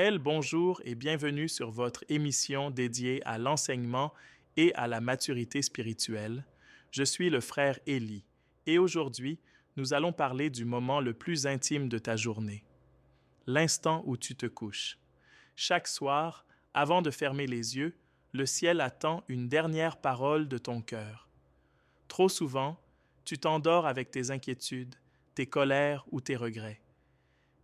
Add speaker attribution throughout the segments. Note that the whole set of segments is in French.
Speaker 1: Bonjour et bienvenue sur votre émission dédiée à l'enseignement et à la maturité spirituelle. Je suis le frère Élie et aujourd'hui, nous allons parler du moment le plus intime de ta journée, l'instant où tu te couches. Chaque soir, avant de fermer les yeux, le ciel attend une dernière parole de ton cœur. Trop souvent, tu t'endors avec tes inquiétudes, tes colères ou tes regrets.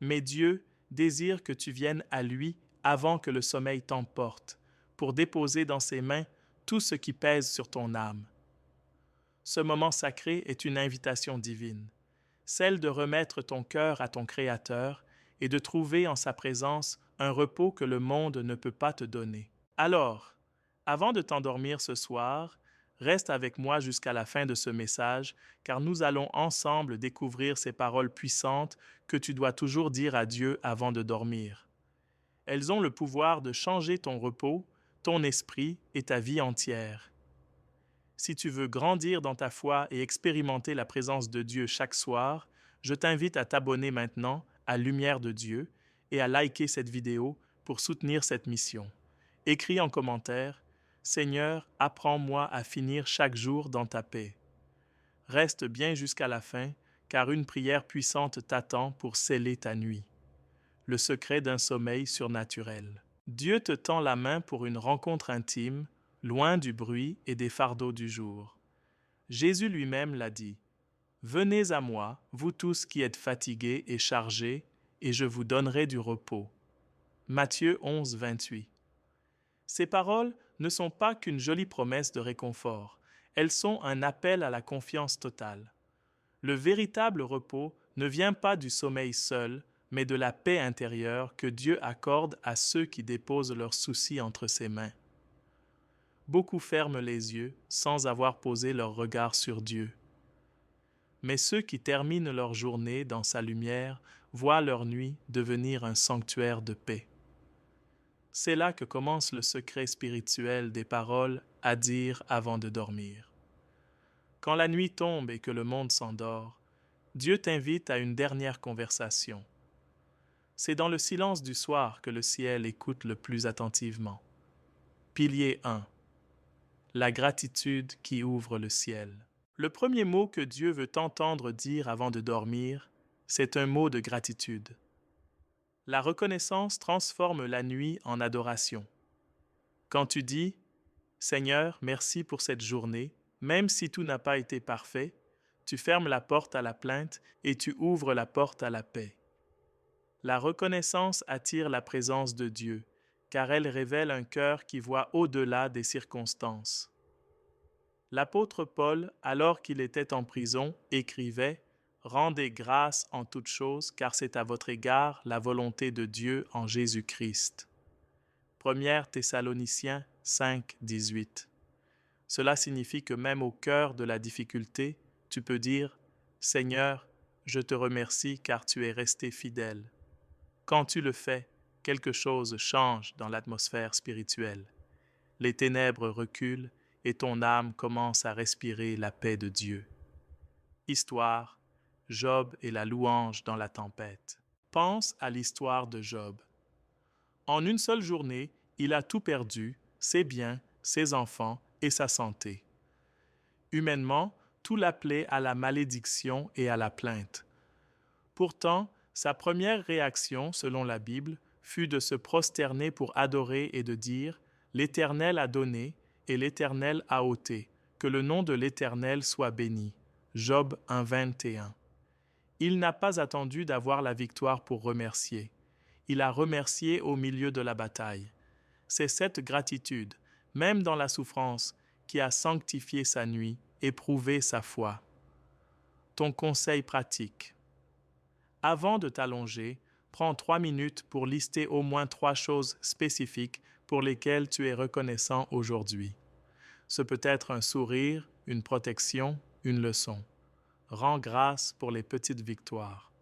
Speaker 1: Mais Dieu désire que tu viennes à lui avant que le sommeil t'emporte, pour déposer dans ses mains tout ce qui pèse sur ton âme. Ce moment sacré est une invitation divine, celle de remettre ton cœur à ton Créateur et de trouver en sa présence un repos que le monde ne peut pas te donner. Alors, avant de t'endormir ce soir, reste avec moi jusqu'à la fin de ce message, car nous allons ensemble découvrir ces paroles puissantes que tu dois toujours dire à Dieu avant de dormir. Elles ont le pouvoir de changer ton repos, ton esprit et ta vie entière. Si tu veux grandir dans ta foi et expérimenter la présence de Dieu chaque soir, je t'invite à t'abonner maintenant à Lumière de Dieu et à liker cette vidéo pour soutenir cette mission. Écris en commentaire: Seigneur, apprends-moi à finir chaque jour dans ta paix. Reste bien jusqu'à la fin, car une prière puissante t'attend pour sceller ta nuit. Le secret d'un sommeil surnaturel. Dieu te tend la main pour une rencontre intime, loin du bruit et des fardeaux du jour. Jésus lui-même l'a dit: Venez à moi, vous tous qui êtes fatigués et chargés, et je vous donnerai du repos. Matthieu 11, 28. Ces paroles ne sont pas qu'une jolie promesse de réconfort, elles sont un appel à la confiance totale. Le véritable repos ne vient pas du sommeil seul, mais de la paix intérieure que Dieu accorde à ceux qui déposent leurs soucis entre ses mains. Beaucoup ferment les yeux sans avoir posé leur regard sur Dieu. Mais ceux qui terminent leur journée dans sa lumière voient leur nuit devenir un sanctuaire de paix. C'est là que commence le secret spirituel des paroles à dire avant de dormir. Quand la nuit tombe et que le monde s'endort, Dieu t'invite à une dernière conversation. C'est dans le silence du soir que le ciel écoute le plus attentivement. Pilier 1. La gratitude qui ouvre le ciel. Le premier mot que Dieu veut t'entendre dire avant de dormir, c'est un mot de gratitude. La reconnaissance transforme la nuit en adoration. Quand tu dis « Seigneur, merci pour cette journée », même si tout n'a pas été parfait, tu fermes la porte à la plainte et tu ouvres la porte à la paix. La reconnaissance attire la présence de Dieu, car elle révèle un cœur qui voit au-delà des circonstances. L'apôtre Paul, alors qu'il était en prison, écrivait « Rendez grâce en toutes choses, car c'est à votre égard la volonté de Dieu en Jésus-Christ. » 1 Thessaloniciens 5, 18. Cela signifie que même au cœur de la difficulté, tu peux dire « Seigneur, je te remercie car tu es resté fidèle. » Quand tu le fais, quelque chose change dans l'atmosphère spirituelle. Les ténèbres reculent et ton âme commence à respirer la paix de Dieu. Histoire: Job et la louange dans la tempête. Pense à l'histoire de Job. En une seule journée, il a tout perdu, ses biens, ses enfants et sa santé. Humainement, tout l'appelait à la malédiction et à la plainte. Pourtant, sa première réaction, selon la Bible, fut de se prosterner pour adorer et de dire « L'Éternel a donné et l'Éternel a ôté, que le nom de l'Éternel soit béni. » Job 1, 21. Il n'a pas attendu d'avoir la victoire pour remercier. Il a remercié au milieu de la bataille. C'est cette gratitude, même dans la souffrance, qui a sanctifié sa nuit et prouvé sa foi. Ton conseil pratique. Avant de t'allonger, prends 3 minutes pour lister au moins 3 choses spécifiques pour lesquelles tu es reconnaissant aujourd'hui. Ce peut être un sourire, une protection, une leçon. Rends grâce pour les petites victoires.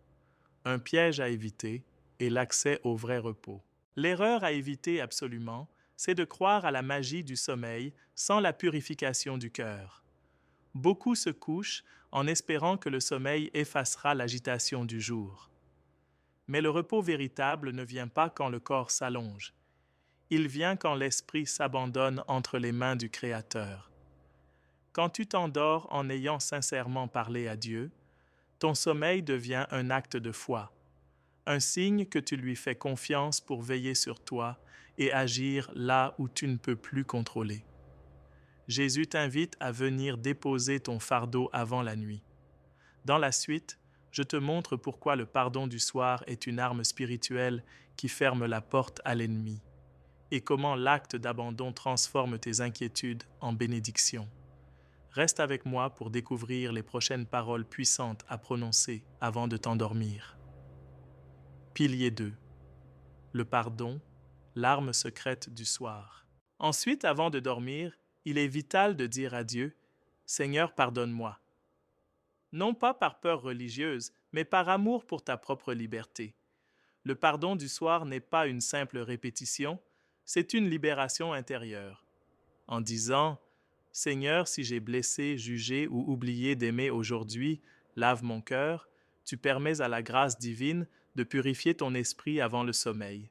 Speaker 1: Un piège à éviter et l'accès au vrai repos. L'erreur à éviter absolument, c'est de croire à la magie du sommeil sans la purification du cœur. Beaucoup se couchent en espérant que le sommeil effacera l'agitation du jour. Mais le repos véritable ne vient pas quand le corps s'allonge. Il vient quand l'esprit s'abandonne entre les mains du Créateur. Quand tu t'endors en ayant sincèrement parlé à Dieu, ton sommeil devient un acte de foi, un signe que tu lui fais confiance pour veiller sur toi et agir là où tu ne peux plus contrôler. Jésus t'invite à venir déposer ton fardeau avant la nuit. Dans la suite, je te montre pourquoi le pardon du soir est une arme spirituelle qui ferme la porte à l'ennemi, et comment l'acte d'abandon transforme tes inquiétudes en bénédiction. Reste avec moi pour découvrir les prochaines paroles puissantes à prononcer avant de t'endormir. Pilier 2. Le pardon, l'arme secrète du soir. Ensuite, avant de dormir, il est vital de dire à Dieu, « Seigneur, pardonne-moi ». Non pas par peur religieuse, mais par amour pour ta propre liberté. Le pardon du soir n'est pas une simple répétition, c'est une libération intérieure. En disant « Seigneur, si j'ai blessé, jugé ou oublié d'aimer aujourd'hui, lave mon cœur », tu permets à la grâce divine de purifier ton esprit avant le sommeil.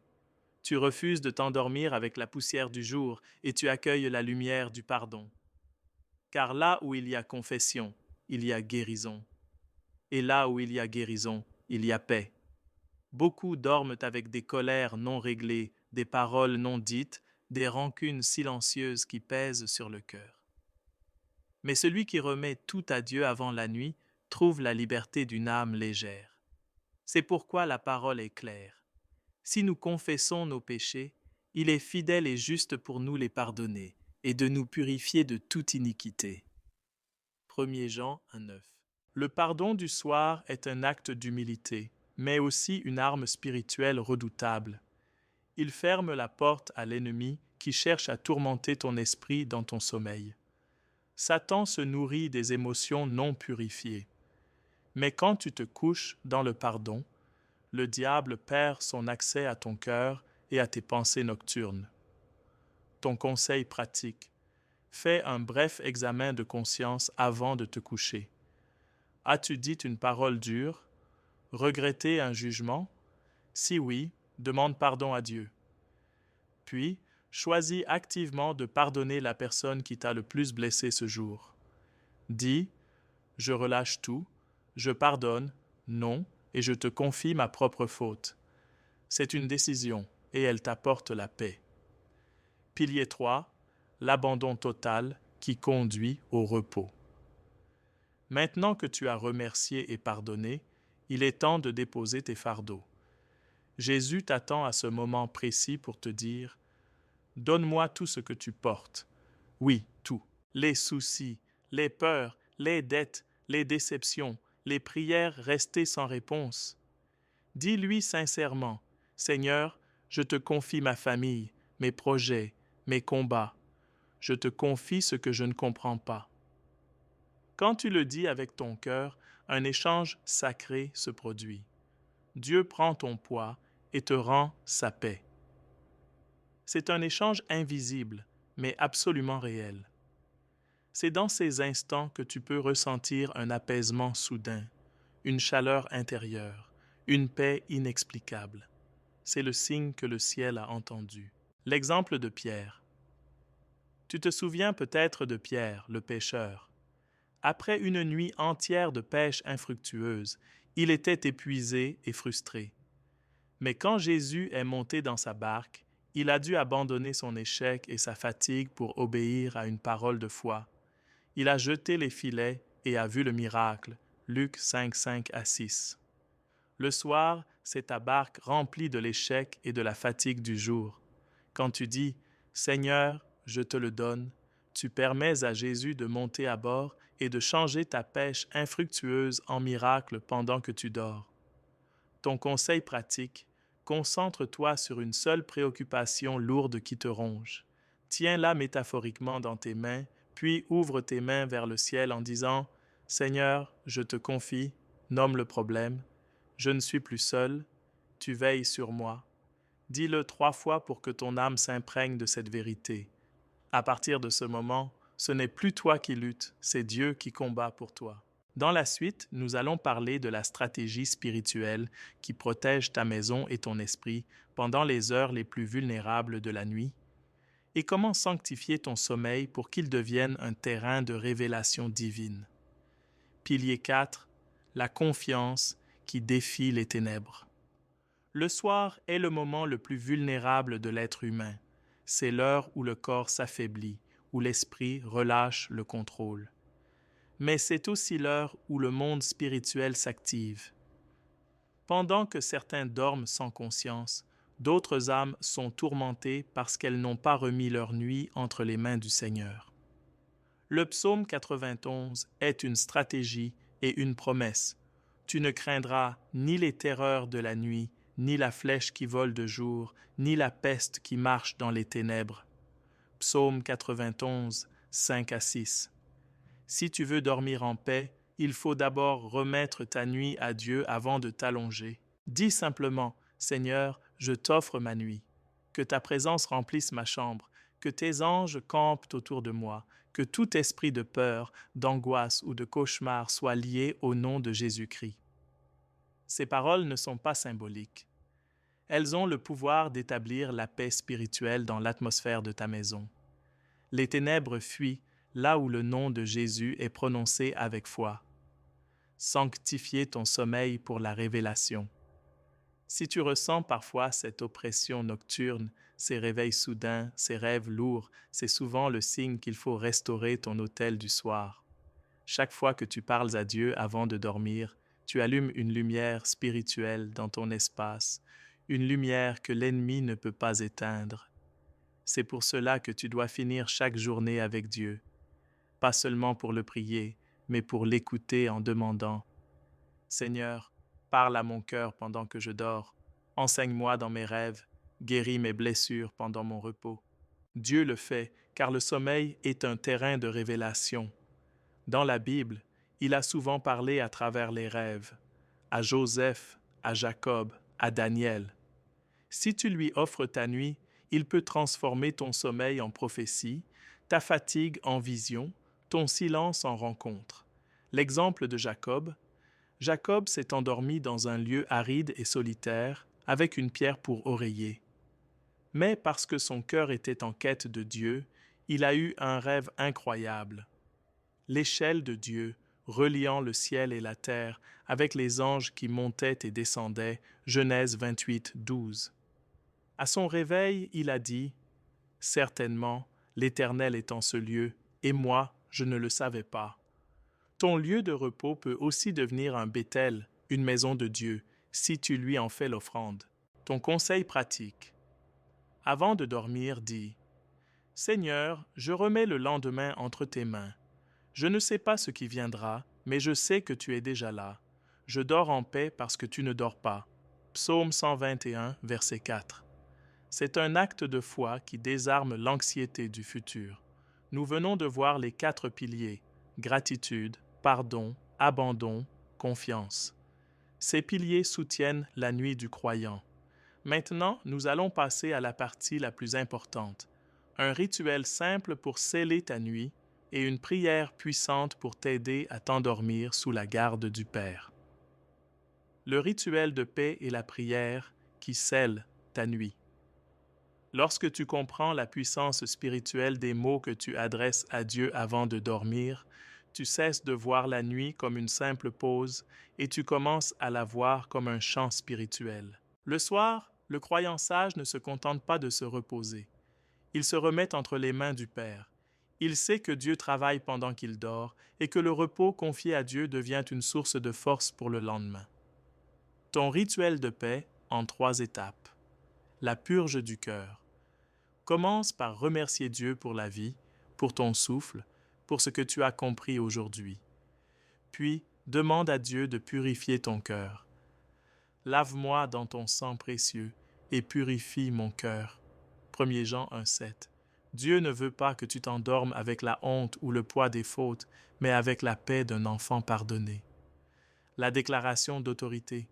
Speaker 1: Tu refuses de t'endormir avec la poussière du jour et tu accueilles la lumière du pardon. Car là où il y a confession, il y a guérison. Et là où il y a guérison, il y a paix. Beaucoup dorment avec des colères non réglées, des paroles non dites, des rancunes silencieuses qui pèsent sur le cœur. Mais celui qui remet tout à Dieu avant la nuit trouve la liberté d'une âme légère. C'est pourquoi la parole est claire. Si nous confessons nos péchés, il est fidèle et juste pour nous les pardonner et de nous purifier de toute iniquité. 1 Jean 1,9. Le pardon du soir est un acte d'humilité, mais aussi une arme spirituelle redoutable. Il ferme la porte à l'ennemi qui cherche à tourmenter ton esprit dans ton sommeil. Satan se nourrit des émotions non purifiées. Mais quand tu te couches dans le pardon, le diable perd son accès à ton cœur et à tes pensées nocturnes. Ton conseil pratique: fais un bref examen de conscience avant de te coucher. As-tu dit une parole dure? Regretté un jugement? Si oui, demande pardon à Dieu. Puis, choisis activement de pardonner la personne qui t'a le plus blessé ce jour. Dis: je relâche tout, je pardonne, non, et je te confie ma propre faute. C'est une décision et elle t'apporte la paix. Pilier 3. L'abandon total qui conduit au repos. Maintenant que tu as remercié et pardonné, il est temps de déposer tes fardeaux. Jésus t'attend à ce moment précis pour te dire: « Donne-moi tout ce que tu portes. » Oui, tout. Les soucis, les peurs, les dettes, les déceptions, les prières restées sans réponse. Dis-lui sincèrement: « Seigneur, je te confie ma famille, mes projets, mes combats. Je te confie ce que je ne comprends pas. » Quand tu le dis avec ton cœur, un échange sacré se produit. Dieu prend ton poids et te rend sa paix. C'est un échange invisible, mais absolument réel. C'est dans ces instants que tu peux ressentir un apaisement soudain, une chaleur intérieure, une paix inexplicable. C'est le signe que le ciel a entendu. L'exemple de Pierre. Tu te souviens peut-être de Pierre, le pêcheur. Après une nuit entière de pêche infructueuse, il était épuisé et frustré. Mais quand Jésus est monté dans sa barque, il a dû abandonner son échec et sa fatigue pour obéir à une parole de foi. Il a jeté les filets et a vu le miracle. Luc 5, 5-6. Le soir, c'est ta barque remplie de l'échec et de la fatigue du jour. Quand tu dis « Seigneur, je te le donne », tu permets à Jésus de monter à bord et de changer ta pêche infructueuse en miracle pendant que tu dors. Ton conseil pratique: concentre-toi sur une seule préoccupation lourde qui te ronge. Tiens-la métaphoriquement dans tes mains, puis ouvre tes mains vers le ciel en disant « Seigneur, je te confie, nomme le problème. Je ne suis plus seul, tu veilles sur moi. » Dis-le 3 fois pour que ton âme s'imprègne de cette vérité. À partir de ce moment, ce n'est plus toi qui luttes, c'est Dieu qui combat pour toi. Dans la suite, nous allons parler de la stratégie spirituelle qui protège ta maison et ton esprit pendant les heures les plus vulnérables de la nuit et comment sanctifier ton sommeil pour qu'il devienne un terrain de révélation divine. Pilier 4. La confiance qui défie les ténèbres. Le soir est le moment le plus vulnérable de l'être humain. C'est l'heure où le corps s'affaiblit, où l'esprit relâche le contrôle. Mais c'est aussi l'heure où le monde spirituel s'active. Pendant que certains dorment sans conscience, d'autres âmes sont tourmentées parce qu'elles n'ont pas remis leur nuit entre les mains du Seigneur. Le psaume 91 est une stratégie et une promesse. Tu ne craindras ni les terreurs de la nuit, ni la flèche qui vole de jour, ni la peste qui marche dans les ténèbres. Psaume 91, 5 à 6. Si tu veux dormir en paix, il faut d'abord remettre ta nuit à Dieu avant de t'allonger. Dis simplement, Seigneur, je t'offre ma nuit. Que ta présence remplisse ma chambre, que tes anges campent autour de moi, que tout esprit de peur, d'angoisse ou de cauchemar soit lié au nom de Jésus-Christ. Ces paroles ne sont pas symboliques. Elles ont le pouvoir d'établir la paix spirituelle dans l'atmosphère de ta maison. Les ténèbres fuient là où le nom de Jésus est prononcé avec foi. Sanctifier ton sommeil pour la révélation. Si tu ressens parfois cette oppression nocturne, ces réveils soudains, ces rêves lourds, c'est souvent le signe qu'il faut restaurer ton autel du soir. Chaque fois que tu parles à Dieu avant de dormir, tu allumes une lumière spirituelle dans ton espace, une lumière que l'ennemi ne peut pas éteindre. C'est pour cela que tu dois finir chaque journée avec Dieu, pas seulement pour le prier, mais pour l'écouter en demandant « Seigneur, parle à mon cœur pendant que je dors, enseigne-moi dans mes rêves, guéris mes blessures pendant mon repos. » Dieu le fait, car le sommeil est un terrain de révélation. Dans la Bible, il a souvent parlé à travers les rêves, à Joseph, à Jacob, à Daniel. Si tu lui offres ta nuit, il peut transformer ton sommeil en prophétie, ta fatigue en vision, ton silence en rencontre. L'exemple de Jacob: Jacob s'est endormi dans un lieu aride et solitaire, avec une pierre pour oreiller. Mais parce que son cœur était en quête de Dieu, il a eu un rêve incroyable. L'échelle de Dieu, reliant le ciel et la terre, avec les anges qui montaient et descendaient, Genèse 28, 12. À son réveil, il a dit « Certainement, l'Éternel est en ce lieu, et moi, je ne le savais pas. » Ton lieu de repos peut aussi devenir un Béthel, une maison de Dieu, si tu lui en fais l'offrande. Ton conseil pratique. Avant de dormir, dis « Seigneur, je remets le lendemain entre tes mains. Je ne sais pas ce qui viendra, mais je sais que tu es déjà là. Je dors en paix parce que tu ne dors pas. » Psaume 121, verset 4. C'est un acte de foi qui désarme l'anxiété du futur. Nous venons de voir les 4 piliers: gratitude, pardon, abandon, confiance. Ces piliers soutiennent la nuit du croyant. Maintenant, nous allons passer à la partie la plus importante. Un rituel simple pour sceller ta nuit et une prière puissante pour t'aider à t'endormir sous la garde du Père. Le rituel de paix et la prière qui scellent ta nuit. Lorsque tu comprends la puissance spirituelle des mots que tu adresses à Dieu avant de dormir, tu cesses de voir la nuit comme une simple pause et tu commences à la voir comme un chant spirituel. Le soir, le croyant sage ne se contente pas de se reposer. Il se remet entre les mains du Père. Il sait que Dieu travaille pendant qu'il dort et que le repos confié à Dieu devient une source de force pour le lendemain. Ton rituel de paix en 3 étapes. La purge du cœur. Commence par remercier Dieu pour la vie, pour ton souffle, pour ce que tu as compris aujourd'hui. Puis, demande à Dieu de purifier ton cœur. Lave-moi dans ton sang précieux et purifie mon cœur. 1 Jean 1,7. Dieu ne veut pas que tu t'endormes avec la honte ou le poids des fautes, mais avec la paix d'un enfant pardonné. La déclaration d'autorité.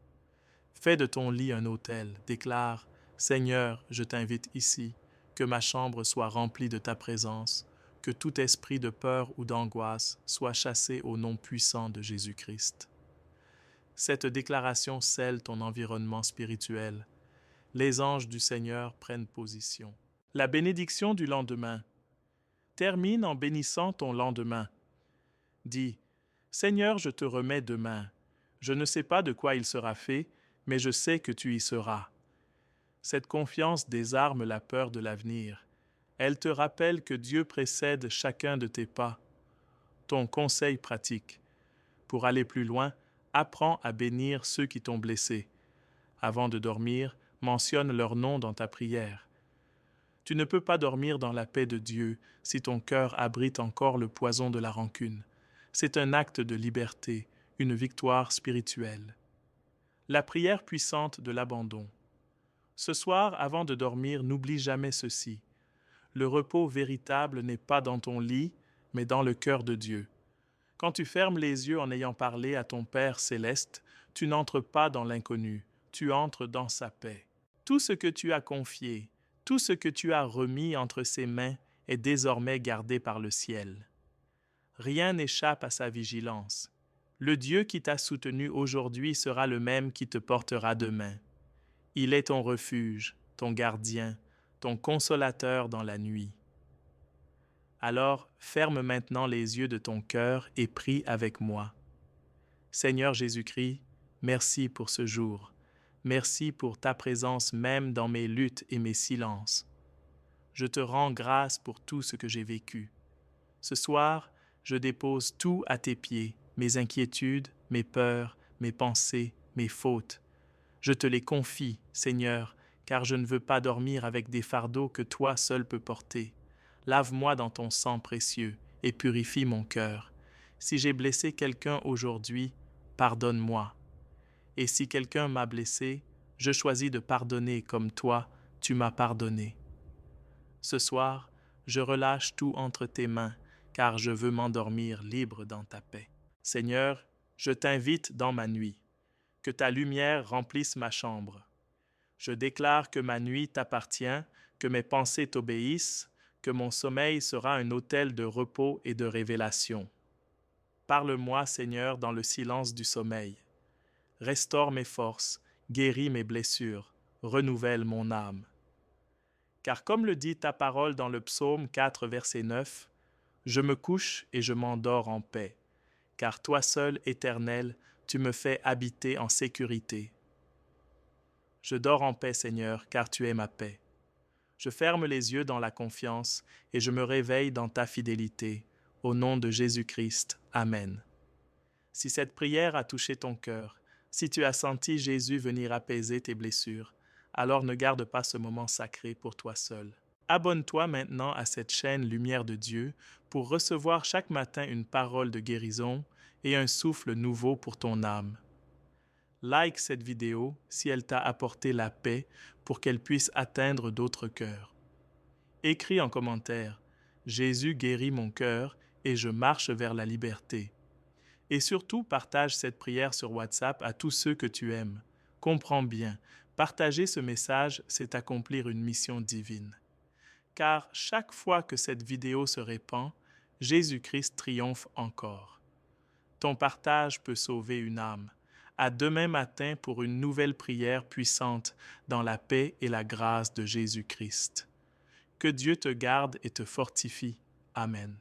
Speaker 1: Fais de ton lit un autel. Déclare: Seigneur, je t'invite ici, que ma chambre soit remplie de ta présence. que tout esprit de peur ou d'angoisse soit chassé au nom puissant de Jésus-Christ. Cette déclaration scelle ton environnement spirituel. Les anges du Seigneur prennent position. La bénédiction du lendemain. Termine en bénissant ton lendemain. Dis, Seigneur, je te remets demain. Je ne sais pas de quoi il sera fait, mais je sais que tu y seras. Cette confiance désarme la peur de l'avenir. Elle te rappelle que Dieu précède chacun de tes pas. Ton conseil pratique. Pour aller plus loin, apprends à bénir ceux qui t'ont blessé. Avant de dormir, mentionne leur nom dans ta prière. Tu ne peux pas dormir dans la paix de Dieu si ton cœur abrite encore le poison de la rancune. C'est un acte de liberté, une victoire spirituelle. La prière puissante de l'abandon. Ce soir, avant de dormir, n'oublie jamais ceci. Le repos véritable n'est pas dans ton lit, mais dans le cœur de Dieu. Quand tu fermes les yeux en ayant parlé à ton Père céleste, tu n'entres pas dans l'inconnu, tu entres dans sa paix. Tout ce que tu as confié, tout ce que tu as remis entre ses mains est désormais gardé par le ciel. Rien n'échappe à sa vigilance. Le Dieu qui t'a soutenu aujourd'hui sera le même qui te portera demain. Il est ton refuge, ton gardien, ton consolateur dans la nuit. Alors, ferme maintenant les yeux de ton cœur et prie avec moi. Seigneur Jésus-Christ, merci pour ce jour. Merci pour ta présence même dans mes luttes et mes silences. Je te rends grâce pour tout ce que j'ai vécu. Ce soir, je dépose tout à tes pieds, mes inquiétudes, mes peurs, mes pensées, mes fautes. Je te les confie, Seigneur, car je ne veux pas dormir avec des fardeaux que toi seul peux porter. Lave-moi dans ton sang précieux et purifie mon cœur. Si j'ai blessé quelqu'un aujourd'hui, pardonne-moi. Et si quelqu'un m'a blessé, je choisis de pardonner comme toi, tu m'as pardonné. Ce soir, je relâche tout entre tes mains, car je veux m'endormir libre dans ta paix. Seigneur, je t'invite dans ma nuit. Que ta lumière remplisse ma chambre. Je déclare que ma nuit t'appartient, que mes pensées t'obéissent, que mon sommeil sera un autel de repos et de révélation. Parle-moi, Seigneur, dans le silence du sommeil. Restaure mes forces, guéris mes blessures, renouvelle mon âme. Car comme le dit ta parole dans le psaume 4, verset 9, « Je me couche et je m'endors en paix, car toi seul, Éternel, tu me fais habiter en sécurité. » Je dors en paix, Seigneur, car tu es ma paix. Je ferme les yeux dans la confiance et je me réveille dans ta fidélité. Au nom de Jésus-Christ. Amen. Si cette prière a touché ton cœur, si tu as senti Jésus venir apaiser tes blessures, alors ne garde pas ce moment sacré pour toi seul. Abonne-toi maintenant à cette chaîne Lumière de Dieu pour recevoir chaque matin une parole de guérison et un souffle nouveau pour ton âme. Like cette vidéo si elle t'a apporté la paix pour qu'elle puisse atteindre d'autres cœurs. Écris en commentaire « Jésus guérit mon cœur et je marche vers la liberté ». Et surtout, partage cette prière sur WhatsApp à tous ceux que tu aimes. Comprends bien, partager ce message, c'est accomplir une mission divine. Car chaque fois que cette vidéo se répand, Jésus-Christ triomphe encore. Ton partage peut sauver une âme. À demain matin pour une nouvelle prière puissante dans la paix et la grâce de Jésus-Christ. Que Dieu te garde et te fortifie. Amen.